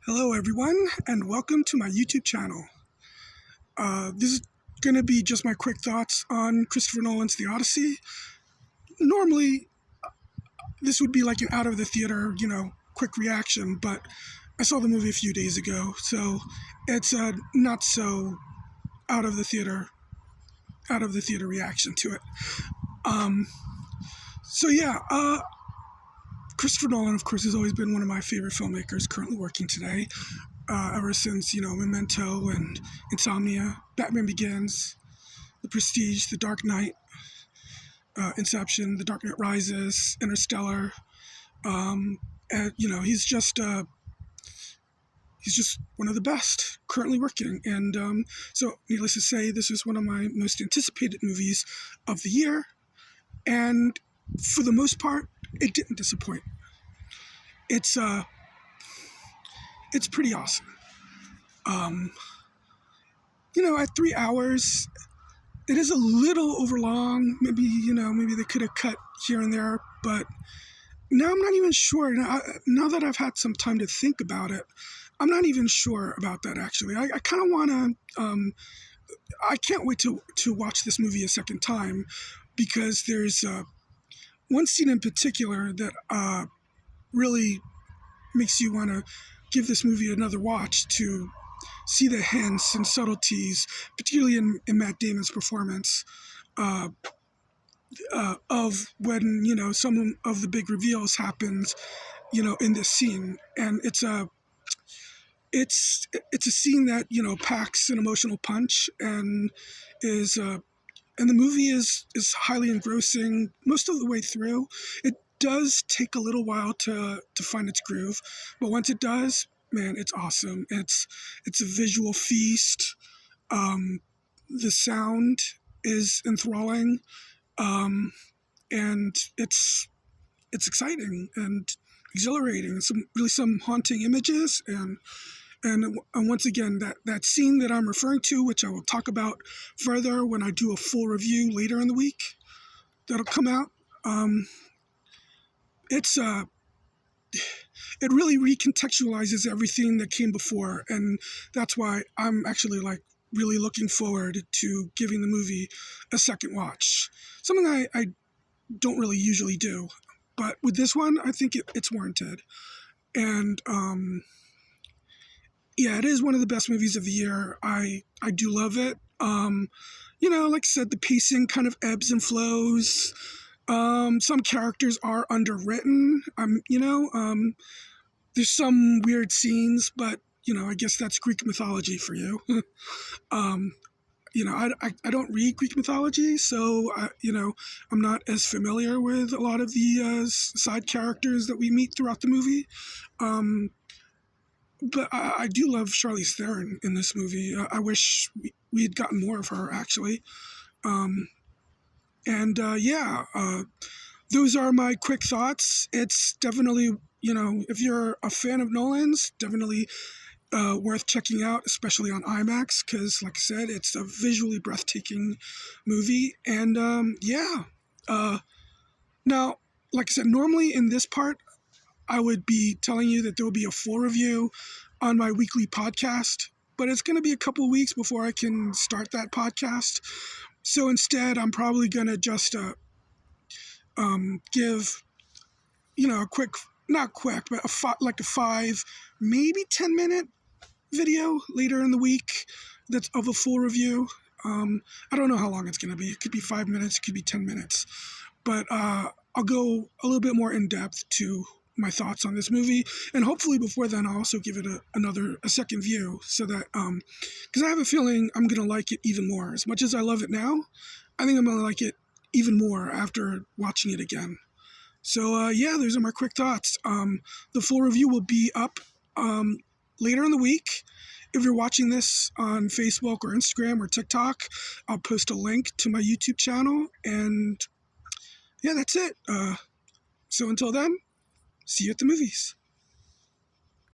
Hello everyone, and welcome to my YouTube channel. This is going to be just my quick thoughts on Christopher Nolan's The Odyssey. Normally, this would be like an out of the theater, quick reaction, but I saw the movie a few days ago, so it's a not so out of the theater reaction to it. Um, so yeah, Christopher Nolan, of course, has always been one of my favorite filmmakers currently working today. Ever since, Memento and Insomnia, Batman Begins, The Prestige, The Dark Knight, Inception, The Dark Knight Rises, Interstellar. And, he's just one of the best currently working. And so, needless to say, this is one of my most anticipated movies of the year. And for the most part, it didn't disappoint. It's pretty awesome. At 3 hours, it is a little overlong. Maybe they could have cut here and there, but now I'm not even sure. Now that I've had some time to think about it, I'm not even sure about that, actually. I kind of want to, I can't wait to watch this movie a second time, because there's one scene in particular that really makes you want to give this movie another watch, to see the hints and subtleties, particularly in Matt Damon's performance, of when, some of the big reveals happens, in this scene. And it's a scene that, packs an emotional punch, and is and the movie is highly engrossing most of the way through. It does take a little while to find its groove, but once it does, man, it's awesome. It's a visual feast. The sound is enthralling, and it's exciting and exhilarating. Some haunting images, and once again, that scene that I'm referring to, which I will talk about further when I do a full review later in the week, that'll come out. It really recontextualizes everything that came before, and that's why I'm actually really looking forward to giving the movie a second watch. Something I don't really usually do, but with this one, I think it's warranted. And yeah, it is one of the best movies of the year. I do love it. Like I said, the pacing kind of ebbs and flows. Some characters are underwritten. There's some weird scenes, but I guess that's Greek mythology for you. I don't read Greek mythology, so I'm not as familiar with a lot of the side characters that we meet throughout the movie. But I do love Charlize Theron in this movie. I wish we had gotten more of her, actually. Those are my quick thoughts. It's definitely, if you're a fan of Nolan's, definitely worth checking out, especially on IMAX, because, like I said, it's a visually breathtaking movie. And now, like I said, normally in this part, I would be telling you that there will be a full review on my weekly podcast, but it's going to be a couple weeks before I can start that podcast. So instead, I'm probably going to just give, a quick, not quick, but a 5, maybe 10-minute video later in the week that's of a full review. I don't know how long it's going to be. It could be 5 minutes, it could be 10 minutes. But I'll go a little bit more in depth to my thoughts on this movie, and hopefully before then I'll also give it a second view, so that because I have a feeling I'm gonna like it even more. As much as I love it now, I think I'm gonna like it even more after watching it again. So those are my quick thoughts. The full review will be up later in the week. If you're watching this on Facebook or Instagram or TikTok, I'll post a link to my YouTube channel, and yeah, that's it. So until then, see you at the movies.